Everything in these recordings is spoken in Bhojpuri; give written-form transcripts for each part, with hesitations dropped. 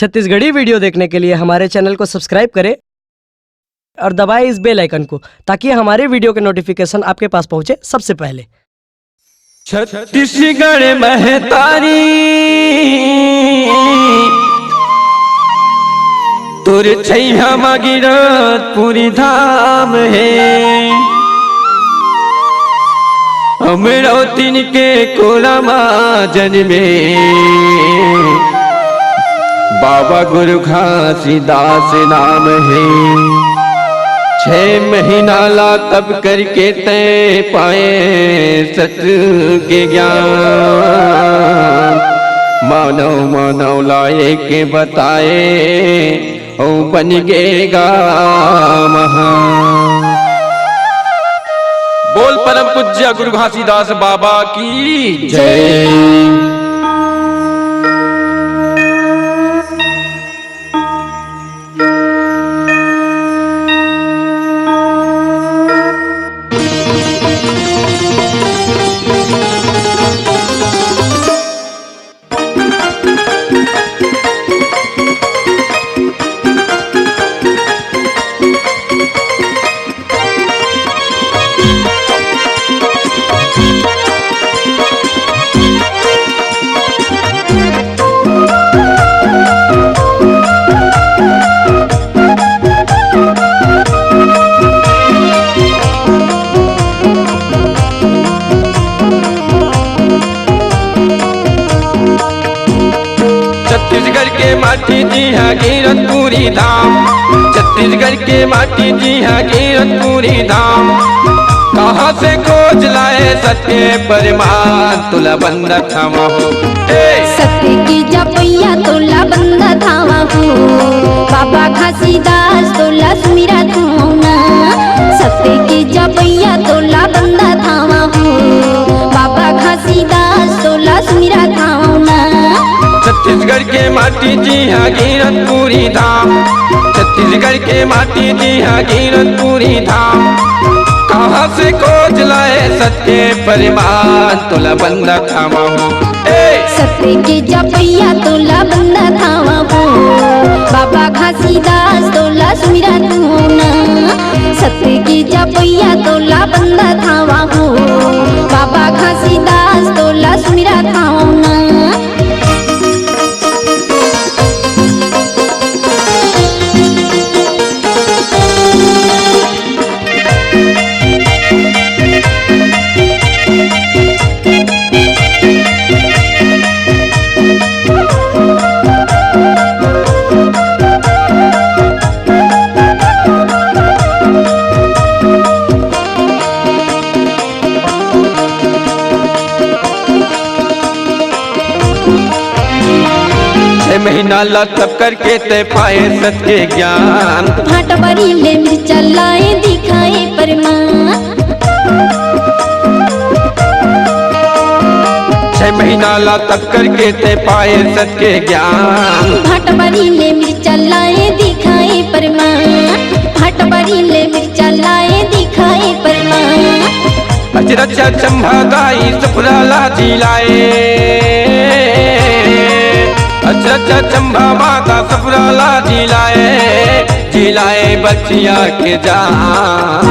छत्तीसगढ़ी वीडियो देखने के लिए हमारे चैनल को सब्सक्राइब करें और दबाएं इस बेल आइकन को ताकि हमारे वीडियो के नोटिफिकेशन आपके पास पहुंचे सबसे पहले। छत्तीसगढ़ महतारी तोर छैया मगिरत पूरी धाम है, अमरावती के कोलामा जन्मे बाबा गुरु घासीदास नाम है। 6 महीना ला तब करके तय पाए सत्य के ज्ञान, मानव मानव लाए के बताए ओ बन गेगा महान। बोल परम पूज्य गुरु घासीदास बाबा की जय। छत्तीसगढ़ के माटी जी हाँ गिरतपुरी धाम, छत्तीसगढ़ के माटी जी हाँ गिरतपुरी धाम। कहाँ से खोज लाए सत्य परिमाण तुला बंद थामा हो, सत्य की जपैया तोला बंद थामा हो, बाबा घासीदास तोला सुमिरा थाना। सत्य की जपैया तोला बंद थामा हो, बाबा घासीदास तोला सुमिरा थाना। छत्तीसगढ़ के माटी जी हाँ गिरतपुरी धाम, छत्तीसगढ़ के माटी जी हाँ गिरतपुरी धाम। कहाँ से खोज लाए सत्य परिमाण तुला बंद थामा हो, सत्य के जपैया तोला बंद थामा हो, बाबा घासीदास तोला सुमिरा थाना। सत्य के जपैया तोला बंद थामा हो, बाबा घासीदास तोला सुमिरा थाना। महीना ला तब करके तय पाए सत्य ज्ञान, भाट बरी ले मिर्चा लाए दिखाए परमान। 6 महीना ला तब करके तय पाए सत्य ज्ञान। भाट बरी ले मिर्चा लाए दिखाए परमान, भाट बरी ले मिर्चा लाए दिखाए परमान। अचरचा चंभा गाई सफरा लाजी लाए, अचरचा चंभा माता सफरा लाजी लाए, जिलाए बचिया के जान।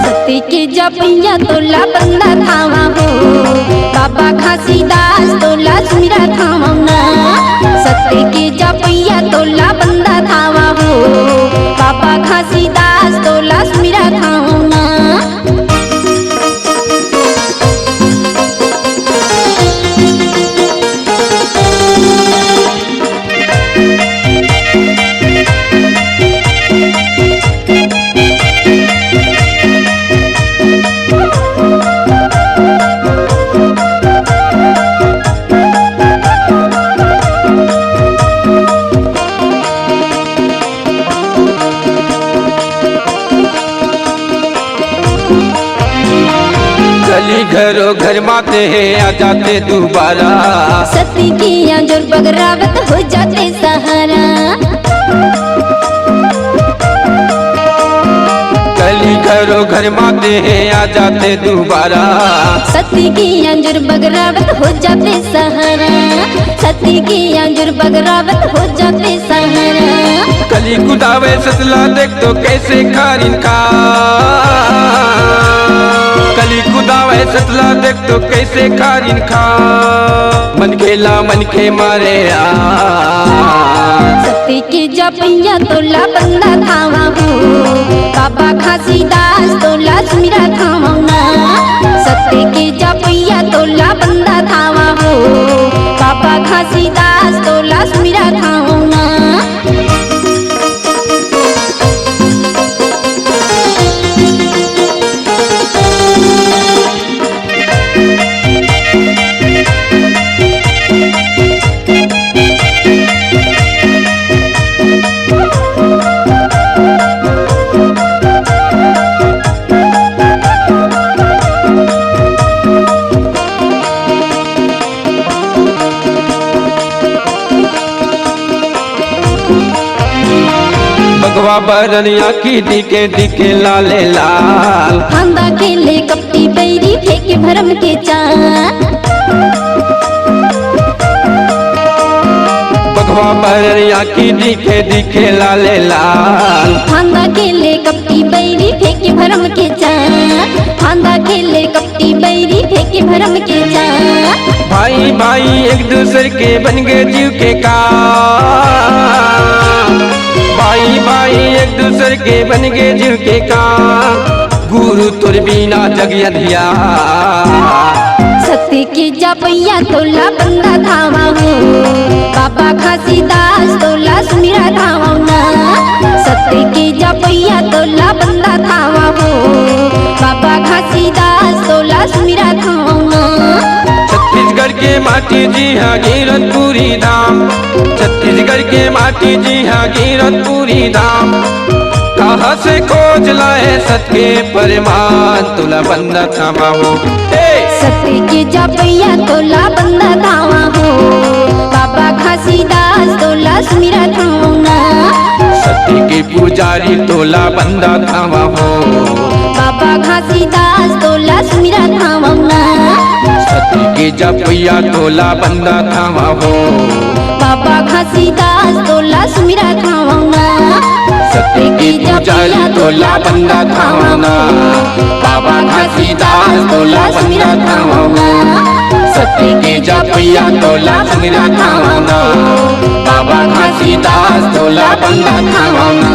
सत्य के जपैया तोला बंदा थामा हो, बाबा घासीदास तोला सुमिरा थाना। सत्य के जपैया तोला बंदा थामा हो, बाबा घासीदास तोला सुमिरा थाना। घरों घर माते हैं आ जाते दोबारा, सत्य की आंजोर बगरावत हो जाते सहारा। गली घरों घर माते हैं आ जाते दोबारा। सती की अंजुर बगरावत हो जाते सहारा, सती की अंजुर बगरावत हो जाते सहारा। कली कुदावे सतला देख तो कैसे खारिन खा, कली कुदावे सतला देख तो कैसे खारिन खा। मन खेला मन के मारे आ, सती की जपैया तोला बंदा थावा हो, बाबा घासीदास तोला सुमिरा थावा ना। सती की जपैया तोला बंदा थावा हो, बाबा घासीदास तोला सुमिरा थावा ना। बगवा बरनिया की दिखे दिखे लाले लाल। खांदा खेले कपटी बैरी फेंके भरम के चार, बगवा बरनिया की दिखे दिखे लाले लाल। खांदा खेले कपटी बैरी फेंके भरम के चार, खांदा खेले कपटी बैरी फेंके भरम के चार। भाई भाई एक दूसरे के बन गए जीव के का, भाई भाई एक दूसरे के बन गए जीव के का। गुरु तुर बिना जग अधिया, सती की जपैया तोला बंदा धावा हो, बाबा घासीदास तोला सुमिरा धावा ना। सती की जपैया तोला बंदा धावा हो, बाबा घासीदास तोला सुमिरा धावा ना। छत्तीसगढ़ के माटी जी हाँ गिरतपुरी धाम, छत्तीसगढ़ के माटी जी हाँ गिरतपुरी धाम। कहाँ से खोज लाए सत के परमान तुला बंदा थामा हो। सती की जपैया तोला बंदा धावा हो, बाबा घासीदास तोला सुमिरा धावा ना। सती के पुजारी तोला बंदा थामा हो, बाबा घासीदास तोला सुमिरा धावा ना। सती के जपैया तोला बंदा थामा हो, बाबा घासीदास तोला सुमिरा धावा ना। सती के पुजारी तोला बंदा थामा ना। बाबा घासीदास तोला सुमिरा थामा ना। सती के जपैया तोला सुमिरा थामा ना। बाबा घासीदास तोला बंदा थामा ना।